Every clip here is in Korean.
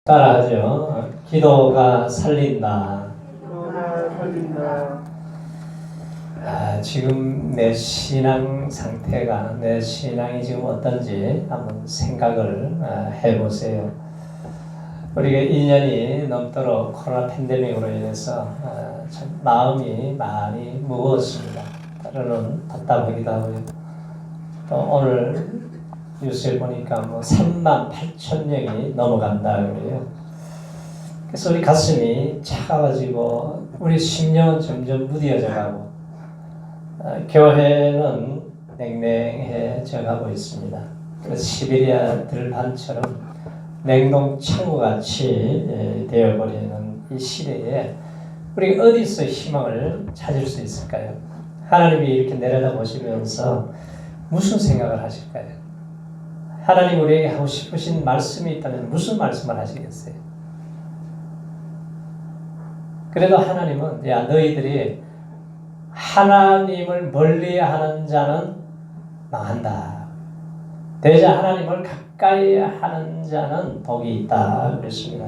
따라하죠. 기도가 살린다. 기도가 살린다. 지금 내 신앙 상태가, 내 신앙이 지금 어떤지 한번 생각을 해보세요. 우리가 2년이 넘도록 코로나 팬데믹으로 인해서 참 마음이 많이 무거웠습니다. 때로는 답답하기도 하고요. 또 오늘 뉴스에 보니까 38,000명이 넘어간다 그래요. 그래서 우리 가슴이 차가워지고 우리 심령은 점점 무뎌져 가고 교회는 냉랭해져 가고 있습니다. 그래서 시베리아 들판처럼 냉동 창고같이 되어버리는 이 시대에 우리가 어디서 희망을 찾을 수 있을까요? 하나님이 이렇게 내려다 보시면서 무슨 생각을 하실까요? 하나님 우리에게 하고 싶으신 말씀이 있다면 무슨 말씀을 하시겠어요? 그래도 하나님은 야 너희들이 하나님을 멀리하는 자는 망한다. 대자 하나님을 가까이 하는 자는 복이 있다 그랬습니다.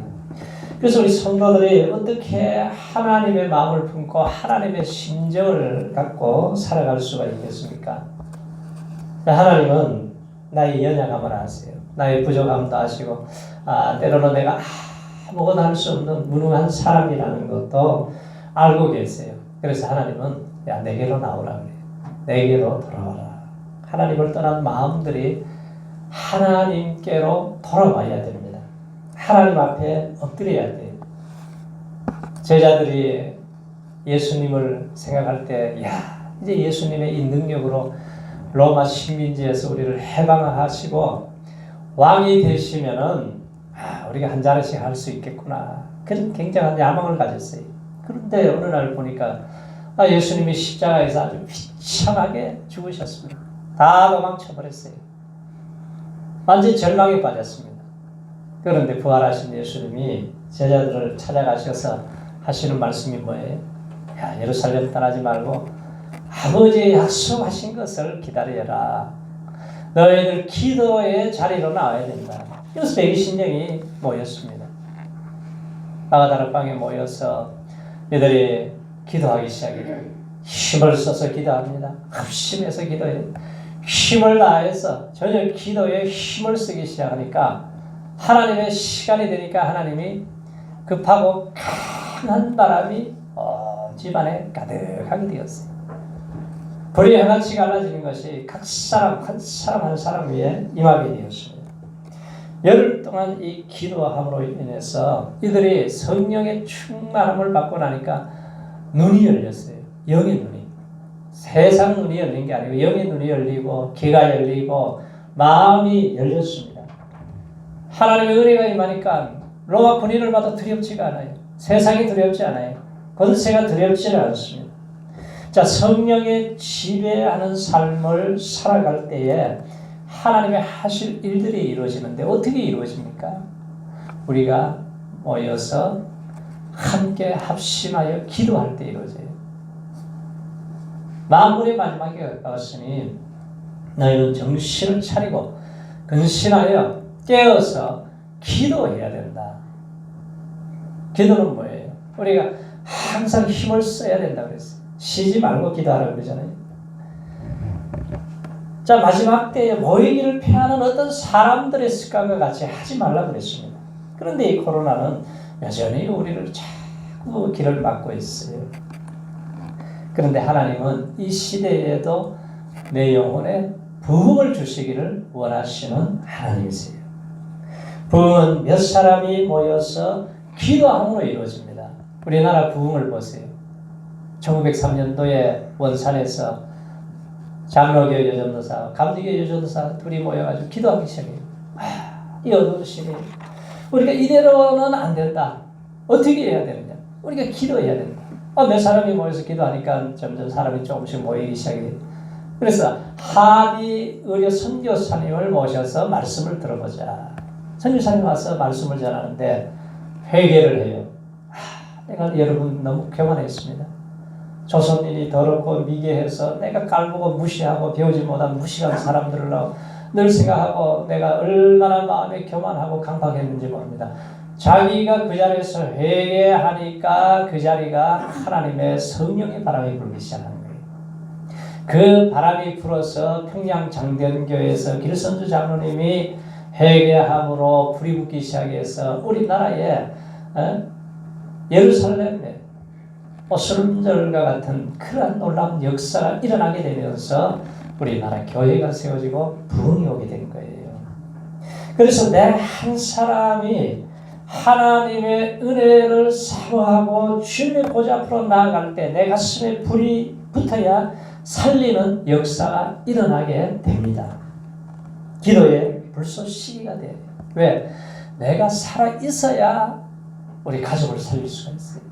그래서 우리 성도들이 어떻게 하나님의 마음을 품고 하나님의 심정을 갖고 살아갈 수가 있겠습니까? 하나님은 나의 연약함을 아세요. 나의 부족함도 아시고 때로는 내가 아무것도 할 수 없는 무능한 사람이라는 것도 알고 계세요. 그래서 하나님은 야 내게로 나오라 그래요. 내게로 돌아와라. 하나님을 떠난 마음들이 하나님께로 돌아와야 됩니다. 하나님 앞에 엎드려야 돼요. 제자들이 예수님을 생각할 때 야 이제 예수님의 이 능력으로 로마 식민지에서 우리를 해방하시고 왕이 되시면은 우리가 한 자리씩 할 수 있겠구나. 그런 굉장한 야망을 가졌어요. 그런데 어느 날 보니까 예수님이 십자가에서 아주 비참하게 죽으셨습니다. 다 도망쳐버렸어요. 완전히 절망에 빠졌습니다. 그런데 부활하신 예수님이 제자들을 찾아가셔서 하시는 말씀이 뭐예요? 야 예루살렘 떠나지 말고 아버지의 약속하신 것을 기다려라. 너희들 기도의 자리로 나와야 된다. 그래서 120명이 모였습니다. 마가다락방에 모여서 이들이 기도하기 시작해요. 힘을 써서 기도합니다. 합심해서 기도해요. 힘을 다해서 전혀 기도에 힘을 쓰기 시작하니까 하나님의 시간이 되니까 하나님이 급하고 강한 바람이 집안에 가득하게 되었어요. 불이 하나씩 갈라지는 것이 각 사람 한 사람 한 사람 위에 임하게 되었습니다. 열흘 동안 이 기도함으로 인해서 이들이 성령의 충만함을 받고 나니까 눈이 열렸어요. 영의 눈이. 세상 눈이 열린 게 아니고 영의 눈이 열리고 귀가 열리고 마음이 열렸습니다. 하나님의 은혜가 임하니까 로마 군인을 봐도 두렵지가 않아요. 세상이 두렵지 않아요. 권세가 두렵지는 않습니다. 자, 성령의 지배하는 삶을 살아갈 때에 하나님의 하실 일들이 이루어지는데 어떻게 이루어집니까? 우리가 모여서 함께 합심하여 기도할 때 이루어져요. 만물의 마지막에 가까웠으니 너희는 정신을 차리고 근신하여 깨어서 기도해야 된다. 기도는 뭐예요? 우리가 항상 힘을 써야 된다고 그랬어요. 쉬지 말고 기도하라고 그러잖아요. 자, 마지막 때에 모이기를 피하는 어떤 사람들의 습관과 같이 하지 말라고 그랬습니다. 그런데 이 코로나는 여전히 우리를 자꾸 길을 막고 있어요. 그런데 하나님은 이 시대에도 내 영혼에 부흥을 주시기를 원하시는 하나님이세요. 부흥은 몇 사람이 모여서 기도함으로 이루어집니다. 우리나라 부흥을 보세요. 1903년도에 원산에서 장로교 여전도사, 감리교 여전도사 둘이 모여가지고 기도하기 시작해요. 이 어두운 시대에 우리가 이대로는 안 된다. 어떻게 해야 되느냐? 우리가 기도해야 된다. 몇 사람이 모여서 기도하니까 점점 사람이 조금씩 모이기 시작해요. 그래서 하비 의료 선교사님을 모셔서 말씀을 들어보자. 선교사님 와서 말씀을 전하는데 회개를 해요. 내가 여러분 너무 교만했습니다. 조선인이 더럽고 미개해서 내가 깔보고 무시하고 배우지 못한 무식한 사람들로 늘 생각하고 내가 얼마나 마음에 교만하고 강팍했는지 모릅니다. 자기가 그 자리에서 회개하니까 그 자리가 하나님의 성령의 바람이 불기 시작하는 거예요. 그 바람이 불어서 평양 장대교회에서 길선주 장로님이 회개함으로 불이 붙기 시작해서 우리나라에 예루살렘에 오슬절과 같은 그러한 놀라운 역사가 일어나게 되면서 우리나라 교회가 세워지고 부흥이 오게 된 거예요. 그래서 내 한 사람이 하나님의 은혜를 사모하고 주님의 보좌 앞으로 나아갈 때 내 가슴에 불이 붙어야 살리는 역사가 일어나게 됩니다. 기도의 불소 시기가 돼요. 왜? 내가 살아있어야 우리 가족을 살릴 수가 있어요.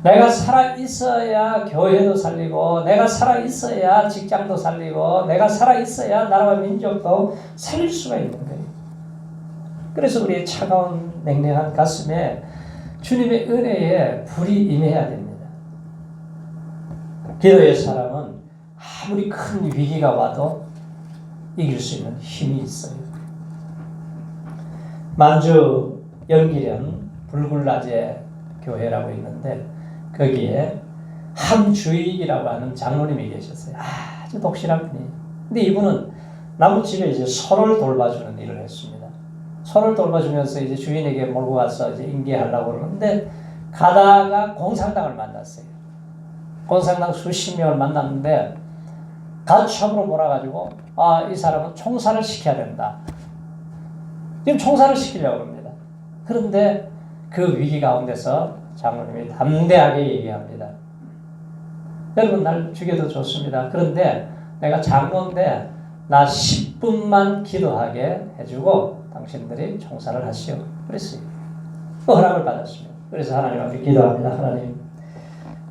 내가 살아있어야 교회도 살리고, 내가 살아있어야 직장도 살리고, 내가 살아있어야 나라와 민족도 살릴 수가 있는 거예요. 그래서 우리의 차가운 냉랭한 가슴에 주님의 은혜에 불이 임해야 됩니다. 기도의 사람은 아무리 큰 위기가 와도 이길 수 있는 힘이 있어요. 만주 영기련 불굴라제 교회라고 있는데 거기에 함주익이라고 하는 장로님이 계셨어요. 아주 독실한 분이에요. 근데 이분은 나무집에 이제 소를 돌봐주는 일을 했습니다. 소를 돌봐주면서 이제 주인에게 몰고 가서 이제 인계하려고 그러는데 가다가 공산당을 만났어요. 공산당 수십 명을 만났는데 가축으로 몰아가지고 이 사람은 총살을 시켜야 된다. 지금 총살을 시키려고 합니다. 그런데 그 위기 가운데서 장로님이 담대하게 얘기합니다. 여러분 날 죽여도 좋습니다. 그런데 내가 장로인데 나 10분만 기도하게 해주고 당신들이 총살을 하시오. 그랬어요. 그 허락을 받았습니다. 그래서 하나님 앞에 기도합니다. 하나님,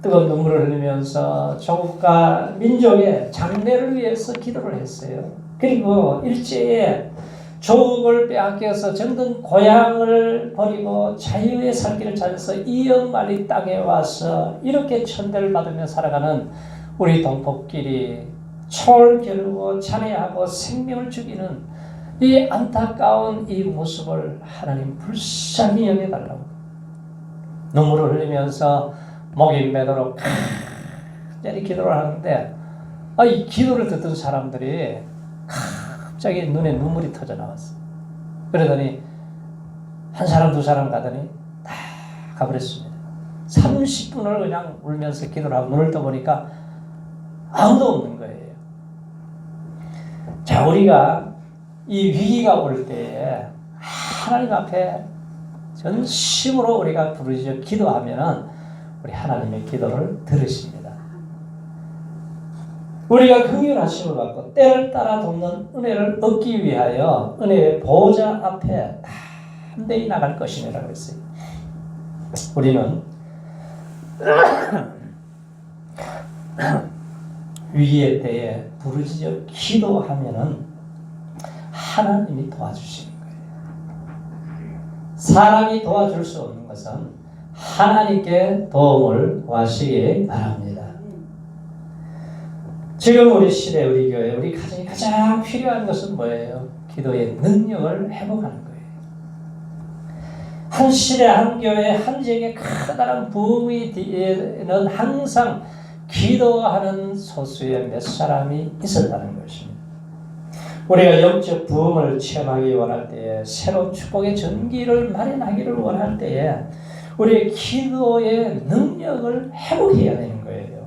뜨거운 눈물을 흘리면서 조국과 민족의 장래를 위해서 기도를 했어요. 그리고 일제에 조국을 빼앗겨서 정든 고향을 버리고 자유의 살길을 찾아서 이역만리 땅에 와서 이렇게 천대를 받으며 살아가는 우리 동포끼리 초를 겨루고 찬양하고 생명을 죽이는 이 안타까운 이 모습을 하나님 불쌍히 여겨달라고 눈물을 흘리면서 목이 매도록 간절히 기도를 하는데 이 기도를 듣던 사람들이 갑자기 눈에 눈물이 터져 나왔어요. 그러더니 한 사람 두 사람 가더니 다 가버렸습니다. 30분을 그냥 울면서 기도를 하고 눈을 떠보니까 아무도 없는 거예요. 자, 우리가 이 위기가 올 때에 하나님 앞에 전심으로 우리가 부르짖어 기도하면은 우리 하나님의 기도를 들으십니다. 우리가 긍휼하심을 받고 때를 따라 돕는 은혜를 얻기 위하여 은혜의 보좌 앞에 담대히 나갈 것이라고 했어요. 우리는 위기의 때에 부르짖어 기도하면은 하나님이 도와주시는 거예요. 사람이 도와줄 수 없는 것은 하나님께 도움을 구하시기 바랍니다. 지금 우리 시대, 우리 교회, 우리 가정이 가장 필요한 것은 뭐예요? 기도의 능력을 회복하는 거예요. 한 시대, 한 교회, 한 지역에 커다란 부흥이 뒤에는 항상 기도하는 소수의 몇 사람이 있었다는 것입니다. 우리가 영적 부흥을 체험하기 원할 때에, 새로운 축복의 전기를 마련하기를 원할 때에 우리의 기도의 능력을 회복해야 되는 거예요.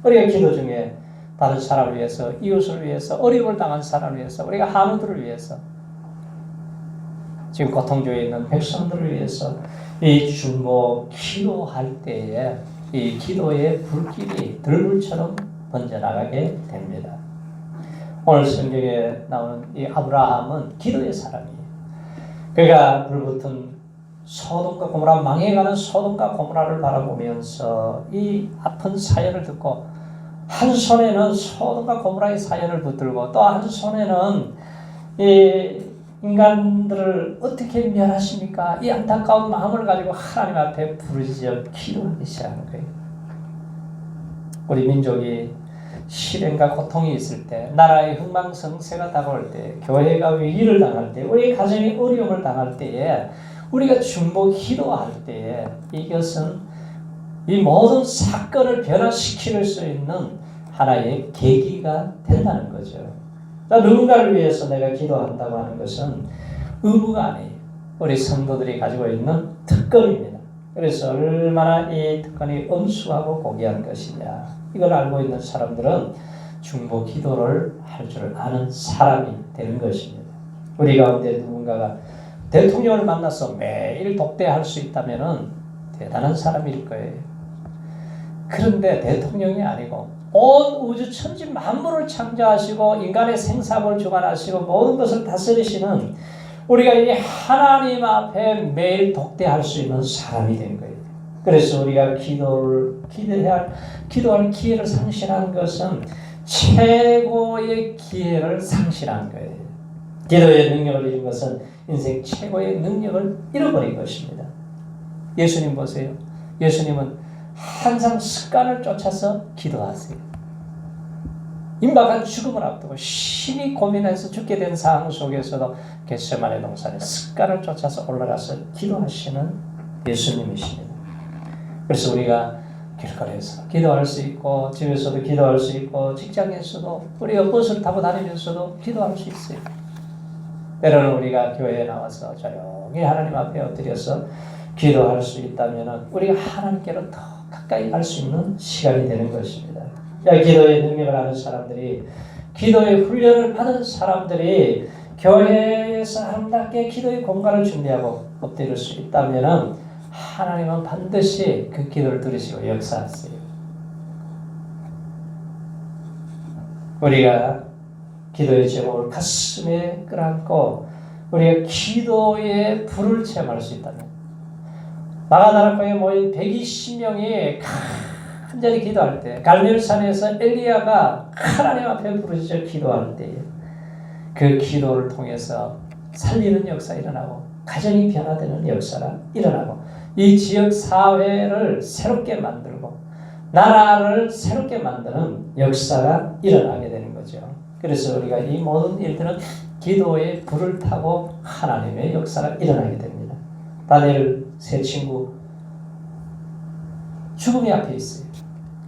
우리가 기도 중에 다른 사람을 위해서, 이웃을 위해서, 어려움을 당한 사람을 위해서, 우리가 한우들을 위해서, 지금 고통 중에 있는 백성들을 위해서 이 중보 기도할 때에 이 기도의 불길이 들불처럼 번져나가게 됩니다. 오늘 성경에 나오는 이 아브라함은 기도의 사람이에요. 그가 불붙은 소돔과 고모라, 망해가는 소돔과 고모라를 바라보면서 이 아픈 사연을 듣고 한 손에는 소돔과 고모라의 사연을 붙들고 또 한 손에는 이 인간들을 어떻게 멸하십니까? 이 안타까운 마음을 가지고 하나님 앞에 부르짖어 기도하기 시작하는 거예요. 우리 민족이 시련과 고통이 있을 때, 나라의 흥망성쇠가 다가올 때, 교회가 위기를 당할 때, 우리 가정이 어려움을 당할 때에 우리가 중보 기도할 때에 이것은 이 모든 사건을 변화시킬 수 있는 하나의 계기가 된다는 거죠. 누군가를 위해서 내가 기도한다고 하는 것은 의무가 아니에요. 우리 성도들이 가지고 있는 특권입니다. 그래서 얼마나 이 특권이 엄숙하고 고귀한 것이냐, 이걸 알고 있는 사람들은 중보 기도를 할 줄 아는 사람이 되는 것입니다. 우리 가운데 누군가가 대통령을 만나서 매일 독대할 수 있다면 대단한 사람일 거예요. 그런데 대통령이 아니고 온 우주 천지 만물을 창조하시고 인간의 생사를 주관하시고 모든 것을 다스리시는 우리가 이 하나님 앞에 매일 독대할 수 있는 사람이 된 거예요. 그래서 우리가 기도할 기회를 상실한 것은 최고의 기회를 상실한 거예요. 기도의 능력을 잃은 것은 인생 최고의 능력을 잃어버린 것입니다. 예수님 보세요. 예수님은 항상 습관을 쫓아서 기도하세요. 임박한 죽음을 앞두고 심히 고민해서 죽게 된 상황 속에서도 겟세마네 동산에 습관을 쫓아서 올라가서 기도하시는 예수님이십니다. 그래서 우리가 길거리에서 기도할 수 있고, 집에서도 기도할 수 있고, 직장에서도, 우리가 버스를 타고 다니면서도 기도할 수 있어요. 때로는 우리가 교회에 나와서 조용히 하나님 앞에 엎드려서 기도할 수 있다면 우리가 하나님께로 더 가까이 갈 수 있는 시간이 되는 것입니다. 기도의 능력을 아는 사람들이, 기도의 훈련을 받은 사람들이 교회에서 아름답게 기도의 공간을 준비하고 엎드릴 수 있다면 하나님은 반드시 그 기도를 들으시고 역사하세요. 우리가 기도의 제목을 가슴에 끌어안고 우리가 기도의 불을 체험할 수 있다면, 마가다락방에 모인 120명이 간절히 기도할 때, 갈멜산에서 엘리야가 하나님 앞에 부르짖어 기도할 때 그 기도를 통해서 살리는 역사가 일어나고 가정이 변화되는 역사가 일어나고 이 지역 사회를 새롭게 만들고 나라를 새롭게 만드는 역사가 일어나게 되는 거죠. 그래서 우리가 이 모든 일들은 기도의 불을 타고 하나님의 역사가 일어나게 됩니다. 다니엘 세 친구 죽음이 앞에 있어요.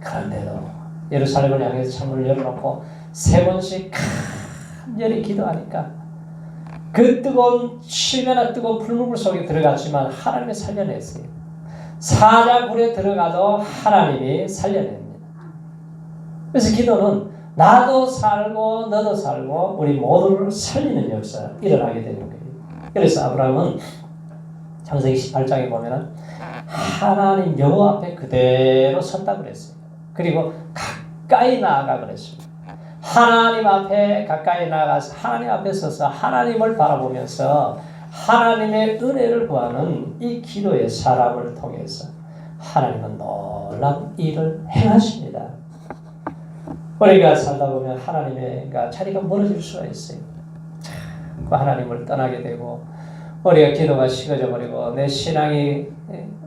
그런데도 예루살렘을 향해서 창문을 열어놓고 3번씩 간절히 기도하니까 그 뜨거운 7배나 뜨거운 불물 속에 들어갔지만 하나님이 살려냈어요. 사자굴에 들어가도 하나님이 살려냅니다. 그래서 기도는 나도 살고 너도 살고 우리 모두를 살리는 역사가 일어나게 되는 거예요. 그래서 아브라함은 창세기 18장에 보면은 하나님 여호와 앞에 그대로 섰다 그랬어요. 그리고 가까이 나아가 그랬습니다. 하나님 앞에 가까이 나가서 하나님 앞에 서서 하나님을 바라보면서 하나님의 은혜를 구하는 이 기도의 사람을 통해서 하나님은 놀라운 일을 행하십니다. 우리가 살다 보면 하나님의 자리가 멀어질 수가 있어요. 자꾸 하나님을 떠나게 되고 우리가 기도가 식어져 버리고 내 신앙이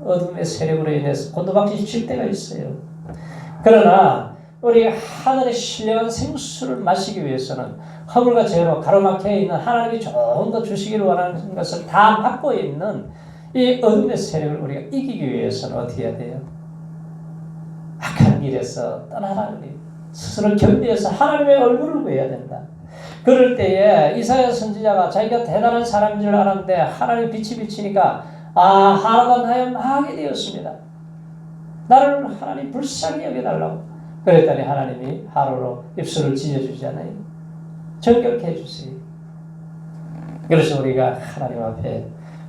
어둠의 세력으로 인해서 곤두박질 칠 때가 있어요. 그러나 우리가 하늘의 신령한 생수를 마시기 위해서는 허물과 죄로 가로막혀 있는 하나님이 조금 더 주시기를 원하는 것을 다 받고 있는 이 어둠의 세력을 우리가 이기기 위해서는 어떻게 해야 돼요? 악한 길에서 떠나라 그래요. 스스로 겸비해서 하나님의 얼굴을 구해야 된다. 그럴 때에 이사야 선지자가 자기가 대단한 사람인 줄 알았는데 하나님 빛이 비치니까 하나도 하여 망하게 되었습니다. 나를 하나님 불쌍히 여겨달라고. 그랬더니 하나님이 하루로 입술을 찢어주잖아요. 정결케 해주세요. 그래서 우리가 하나님 앞에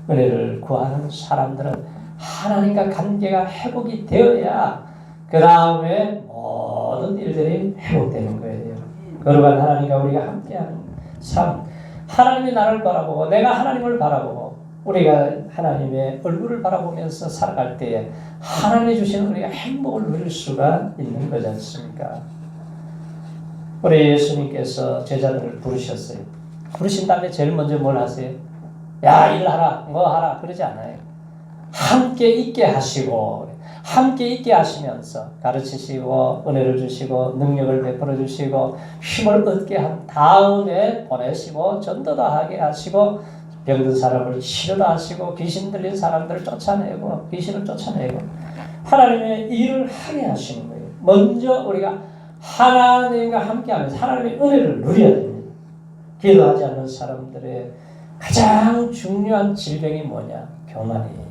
은혜를 구하는 사람들은 하나님과 관계가 회복이 되어야 그 다음에 모든 일들이 회복되는 거예요. 거룩한 하나님과 우리가 함께하는 삶, 하나님이 나를 바라보고 내가 하나님을 바라보고 우리가 하나님의 얼굴을 바라보면서 살아갈 때에 하나님이 주시는 우리가 행복을 누릴 수가 있는 거지 않습니까? 우리 예수님께서 제자들을 부르셨어요. 부르신 다음에 제일 먼저 뭘 하세요? 야, 일하라, 뭐 하라 그러지 않아요. 함께 있게 하시고 함께 있게 하시면서 가르치시고 은혜를 주시고 능력을 베풀어 주시고 힘을 얻게 한 다음에 보내시고 전도도 하게 하시고 병든 사람을 치료도 하시고 귀신 들린 사람들을 쫓아내고 귀신을 쫓아내고 하나님의 일을 하게 하시는 거예요. 먼저 우리가 하나님과 함께하면서 하나님의 은혜를 누려야 됩니다. 기도하지 않는 사람들의 가장 중요한 질병이 뭐냐? 교만이에요.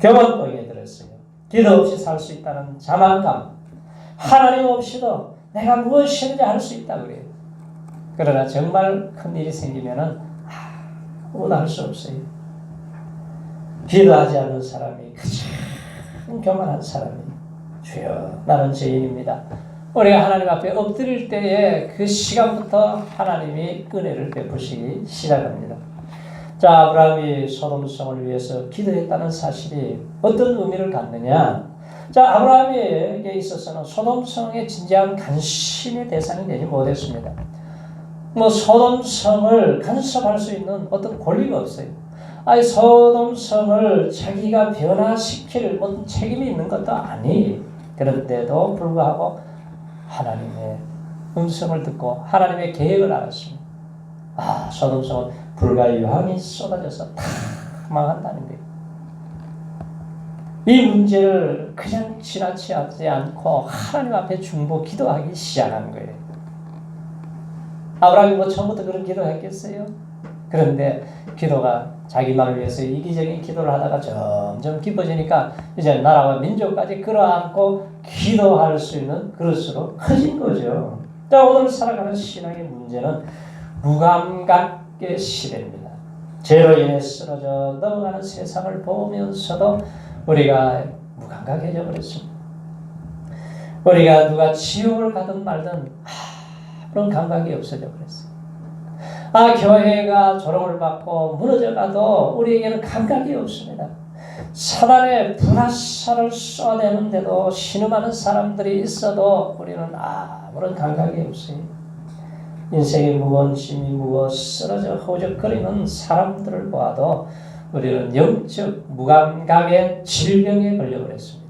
교만병에 들었어요. 기도 없이 살 수 있다는 자만감. 하나님 없이도 내가 무엇이든지 할 수 있다 그래요. 그러나 정말 큰 일이 생기면은 아무것도 할 수 없어요. 기도하지 않는 사람이 가장 교만한 사람이 주여 나는 죄인입니다. 우리가 하나님 앞에 엎드릴 때에 그 시간부터 하나님이 은혜를 베푸시기 시작합니다. 자, 아브라함이 소돔성을 위해서 기도했다는 사실이 어떤 의미를 갖느냐? 자, 아브라함에게 있어서는 소돔성의 진지한 관심의 대상이 되지 못했습니다. 소돔성을 간섭할 수 있는 어떤 권리가 없어요. 소돔성을 자기가 변화시킬 어떤 책임이 있는 것도 아니. 그런데도 불구하고 하나님의 음성을 듣고 하나님의 계획을 알았습니다. 소돔성은 불과 유황이 쏟아져서 다 망한다는 거예요. 이 문제를 그냥 지나치지 않고 하나님 앞에 중보 기도하기 시작한 거예요. 아브라함이 처음부터 그런 기도했겠어요? 그런데 기도가 자기만을 위해서 이기적인 기도를 하다가 점점 깊어지니까 이제 나라와 민족까지 끌어안고 기도할 수 있는 그릇으로 커진 거죠. 자, 오늘 살아가는 신앙의 문제는 무감각의 시대입니다. 죄로 인해 쓰러져 넘어가는 세상을 보면서도 우리가 무감각해져 버렸습니다. 우리가 누가 지옥을 가든 말든 아무런 감각이 없어져 버렸어요. 교회가 조롱을 받고 무너져가도 우리에게는 감각이 없습니다. 사단의 불화살을 쏘아대는데도 신음하는 사람들이 있어도 우리는 아무런 감각이 없어요. 인생의 무거운 짐이 무거워 쓰러져 허우적거리는 사람들을 보아도 우리는 영적 무감각의 질병에 걸려버렸습니다.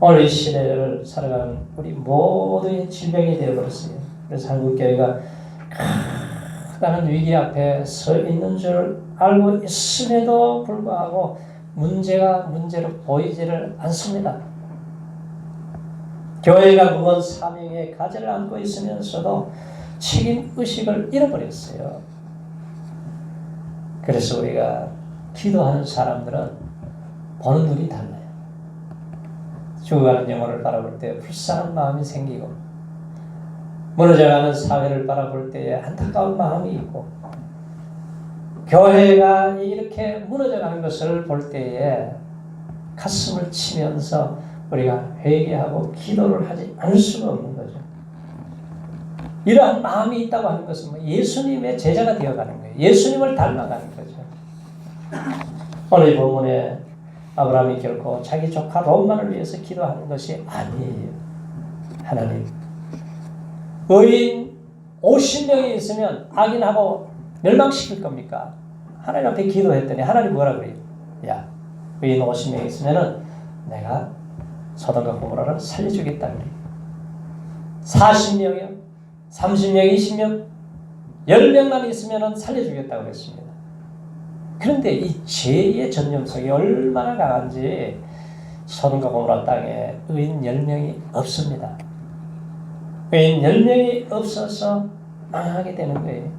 오늘 이 시대를 살아가는 우리 모두의 질병이 되어버렸어요. 그래서 한국교회가 크다는 위기 앞에 서 있는 줄 알고 있음에도 불구하고 문제가 문제로 보이지를 않습니다. 교회가 무거운 사명의 가지를 안고 있으면서도 책임의식을 잃어버렸어요. 그래서 우리가 기도하는 사람들은 보는 눈이 달라요. 죽어가는 영혼을 바라볼 때 불쌍한 마음이 생기고 무너져가는 사회를 바라볼 때에 안타까운 마음이 있고 교회가 이렇게 무너져가는 것을 볼 때에 가슴을 치면서 우리가 회개하고 기도를 하지 않을 수가 없는 거죠. 이러한 마음이 있다고 하는 것은 예수님의 제자가 되어가는 거예요. 예수님을 닮아가는 거죠. 오늘 이 본문에 아브라함이 결코 자기 조카 롯만을 위해서 기도하는 것이 아니에요. 하나님, 의인 50명이 있으면 악인하고 멸망시킬 겁니까? 하나님 앞에 기도했더니 하나님 뭐라 그래요? 야, 의인 50명이 있으면 내가 소돔과 고모라를 살려주겠다 그래요. 40명이요? 30명, 20명? 10명만 있으면 살려주겠다고 그랬습니다. 그런데 이 죄의 전염성이 얼마나 강한지 소돔과 고모라 땅에 의인 10명이 없습니다. 의인 10명이 없어서 망하게 되는 거예요.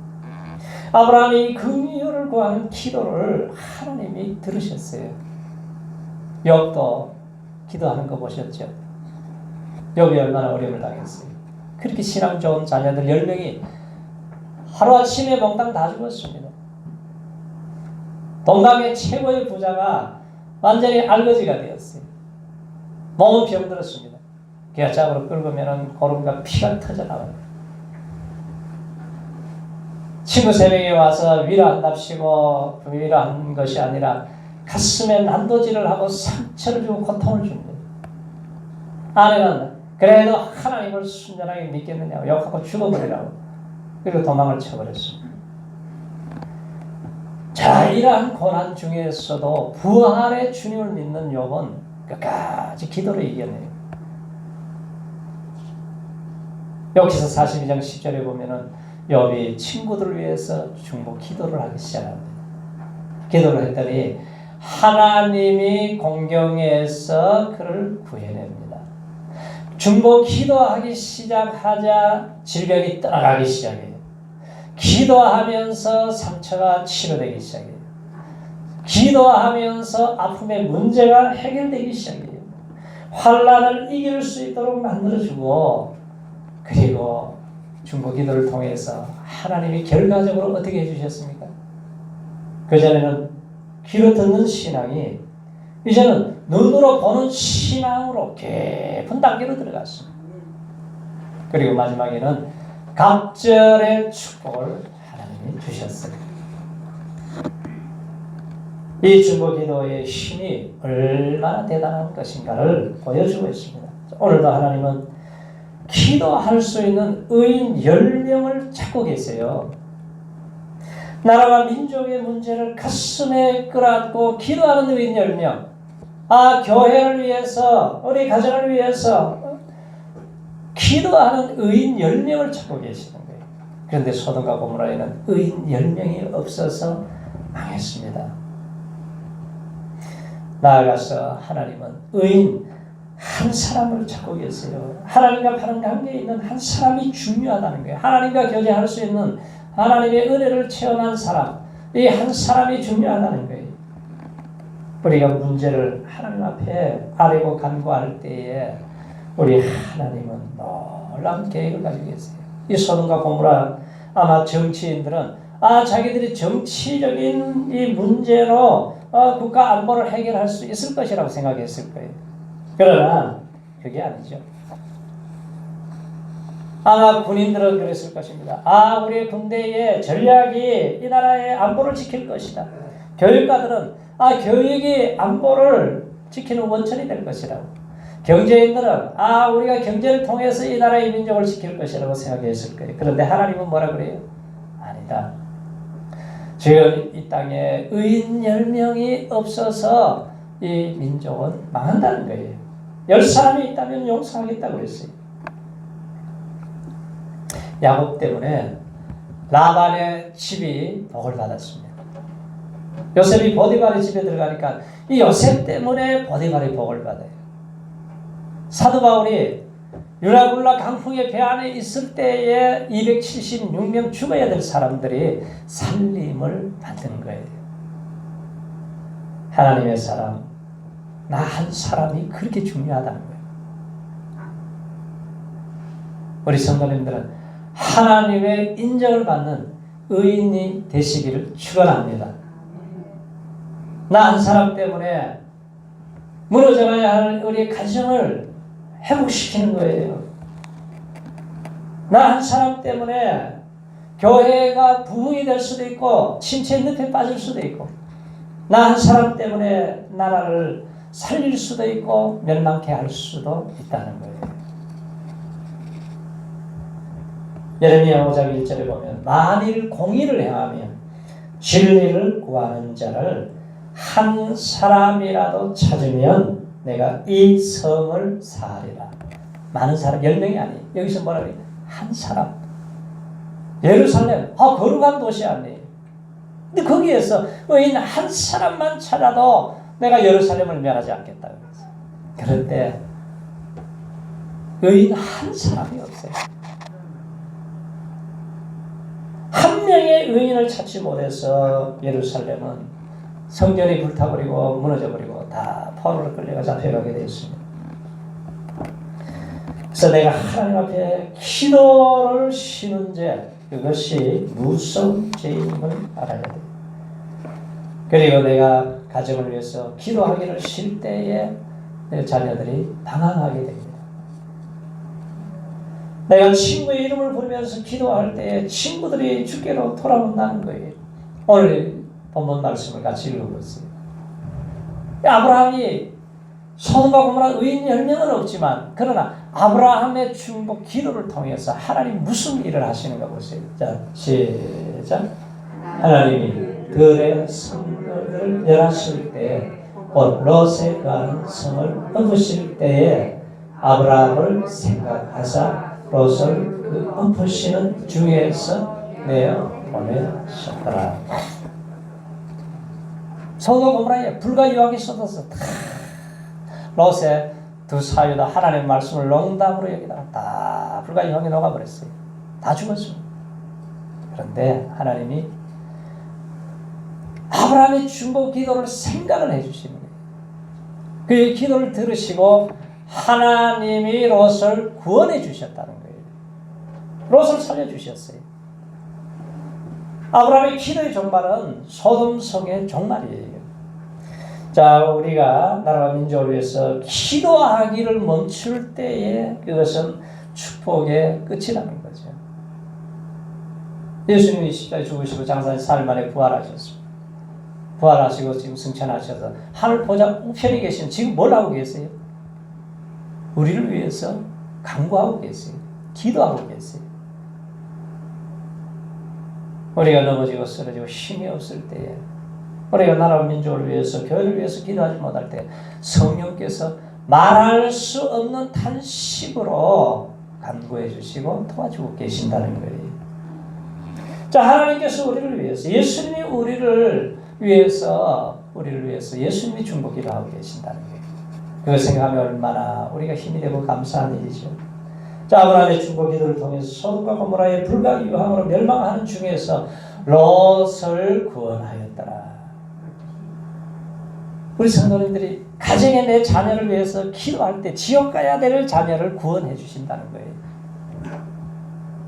아브라함이 긍휼을 구하는 기도를 하나님이 들으셨어요. 욥도 기도하는 거 보셨죠? 욥이 얼마나 어려움을 당했어요. 그렇게 신앙 좋은 자녀들 10명이 하루아침에 몽땅 다 죽었습니다. 동방의 최고의 부자가 완전히 알거지가 되었어요. 몸은 병들었습니다. 기아짝으로 긁으면 고름과 피가 터져나와요. 친구 3명이 와서 위로한답시고 위로한 것이 아니라 가슴에 난도질을 하고 상처를 주고 고통을 줍니다. 아내는 그래도 하나님을 순전하게 믿겠느냐고 욕하고 죽어버리라고 그리고 도망을 쳐버렸습니다. 자, 이러한 고난 중에서도 부활의 주님을 믿는 욥은 끝까지 기도로 이겨내요. 욥기서 42장 10절에 보면은 욥이 친구들을 위해서 중보 기도를 하기 시작합니다. 기도를 했더니 하나님이 공경에서 그를 구해냅니다. 중보 기도하기 시작하자 질병이 떠나가기 시작해요. 기도하면서 상처가 치료되기 시작해요. 기도하면서 아픔의 문제가 해결되기 시작해요. 환난을 이길 수 있도록 만들어주고, 그리고 중보 기도를 통해서 하나님이 결과적으로 어떻게 해주셨습니까? 그전에는 귀로 듣는 신앙이 이제는 눈으로 보는 신앙으로 깊은 단계로 들어갔습니다. 그리고 마지막에는 갑절의 축복을 하나님이 주셨어요. 이 중보 기도의 힘이 얼마나 대단한 것인가를 보여주고 있습니다. 오늘도 하나님은 기도할 수 있는 의인 10명을 찾고 계세요. 나라와 민족의 문제를 가슴에 끌어안고 기도하는 의인 10명. 교회를 위해서, 우리 가정을 위해서 기도하는 의인 10명을 찾고 계시는 거예요. 그런데 소돔과 고모라에는 의인 10명이 없어서 망했습니다. 나아가서 하나님은 의인 한 사람을 찾고 계세요. 하나님과 바른 관계에 있는 한 사람이 중요하다는 거예요. 하나님과 교제할 수 있는 하나님의 은혜를 체험한 사람, 이 한 사람이 중요하다는 거예요. 우리가 문제를 하나님 앞에 아뢰고 간구할 때에 우리 하나님은 놀라운 계획을 가지고 계세요. 이 소돔과 고모라, 아마 정치인들은 자기들이 정치적인 이 문제로 국가 안보를 해결할 수 있을 것이라고 생각했을 거예요. 그러나 그게 아니죠. 아마 군인들은 그랬을 것입니다. 우리의 군대의 전략이 이 나라의 안보를 지킬 것이다. 교육가들은 교육이 안보를 지키는 원천이 될 것이라고. 경제인들은 우리가 경제를 통해서 이 나라의 민족을 지킬 것이라고 생각했을 거예요. 그런데 하나님은 뭐라 그래요? 아니다. 지금 이 땅에 의인 10명이 없어서 이 민족은 망한다는 거예요. 10사람이 있다면 용서하겠다고 그랬어요. 야곱 때문에 라반의 집이 복을 받았습니다. 요셉이 보디발의 집에 들어가니까 이 요셉 때문에 보디발의 복을 받아요. 사도 바울이 유라굴라 강풍의 배 안에 있을 때에 276명 죽어야 될 사람들이 살림을 받는 거예요. 하나님의 사람, 나 한 사람이 그렇게 중요하다는 거예요. 우리 성도님들은 하나님의 인정을 받는 의인이 되시기를 축원합니다. 나 한 사람 때문에 무너져가야 할 우리 가정을 회복시키는 거예요. 나 한 사람 때문에 교회가 부흥이 될 수도 있고 침체의 늪에 빠질 수도 있고, 나 한 사람 때문에 나라를 살릴 수도 있고 멸망케 할 수도 있다는 거예요. 예레미야 5장 1절에 보면 만일 공의를 행하며 진리를 구하는 자를 한 사람이라도 찾으면 내가 이 성을 사하리라. 많은 사람, 10명이 아니에요. 여기서 뭐라 그래요? 한 사람. 예루살렘, 거룩한 도시 아니에요. 근데 거기에서 의인 한 사람만 찾아도 내가 예루살렘을 멸하지 않겠다고 그랬어요. 그런데 의인 한 사람이 없어요. 한 명의 의인을 찾지 못해서 예루살렘은 성전이 불타버리고 무너져버리고 다 포로로 끌려가 잡혀가게 되었습니다. 그래서 내가 하나님 앞에 기도를 쉬는 죄, 그것이 무서운 죄임을 알아야 돼요. 그리고 내가 가정을 위해서 기도하기를 쉴 때에 내 자녀들이 방황하게 됩니다. 내가 친구의 이름을 부르면서 기도할 때에 친구들이 주께로 돌아온다는 거예요. 오늘 본문 말씀을 같이 읽어보세요. 아브라함이 소돔과 고모라 의인 10명은 없지만, 그러나 아브라함의 중보 기도를 통해서 하나님 무슨 일을 하시는가 보세요. 자, 시작. 하나님이 들의 성들을 멸하실 때에, 곧 롯에 거하는 성을 엎으실 때에 아브라함을 생각하사 롯을 그 엎으시는 중에서 내어 보내셨더라. 소돔 고모라에 불과 유황이 쏟아서 롯의 두 사유다 하나님의 말씀을 농담으로 여기다가 다 불과 유황이 녹아버렸어요. 다 죽었습니다. 그런데 하나님이 아브라함의 중보 기도를 생각을 해주시는 거예요. 그의 기도를 들으시고 하나님이 롯을 구원해 주셨다는 거예요. 롯을 살려주셨어요. 아브라함의 기도의 종말은 소돔 성의 종말이에요. 자, 우리가 나라와 민족을 위해서 기도하기를 멈출 때에 그것은 축복의 끝이라는 거죠. 예수님이 십자가에 죽으시고 장사한 4일 만에 부활하셨습니다. 부활하시고 지금 승천하셔서 하늘 보좌 우편에 계시면 지금 뭘 하고 계세요? 우리를 위해서 간구하고 계세요. 기도하고 계세요. 우리가 넘어지고 쓰러지고 힘이 없을 때에 우리가 나라와 민족을 위해서 교회를 위해서 기도하지 못할 때 성령께서 말할 수 없는 탄식으로 간구해 주시고 도와주고 계신다는 거예요. 자, 하나님께서 우리를 위해서 예수님이 우리를 위해서 예수님이 중보기도 하고 계신다는 거예요. 그걸 생각하면 얼마나 우리가 힘이 되고 감사한 일이죠. 자, 아브라함의 중보기도를 통해서 소돔과 고모라의 불과 유황으로 멸망하는 중에서 롯을 구원하였더라. 우리 성도님들이 가정에 내 자녀를 위해서 기도할 때 지옥 가야 될 자녀를 구원해 주신다는 거예요.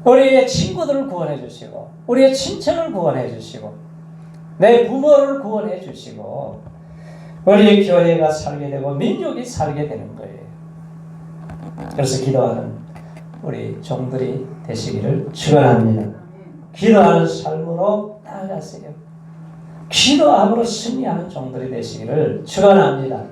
우리의 친구들을 구원해 주시고 우리의 친척을 구원해 주시고 내 부모를 구원해 주시고 우리의 교회가 살게 되고 민족이 살게 되는 거예요. 그래서 기도하는 우리 종들이 되시기를 축원합니다. 기도하는 삶으로 나아가세요. 기도함으로 승리하는 종들이 되시기를 축원합니다.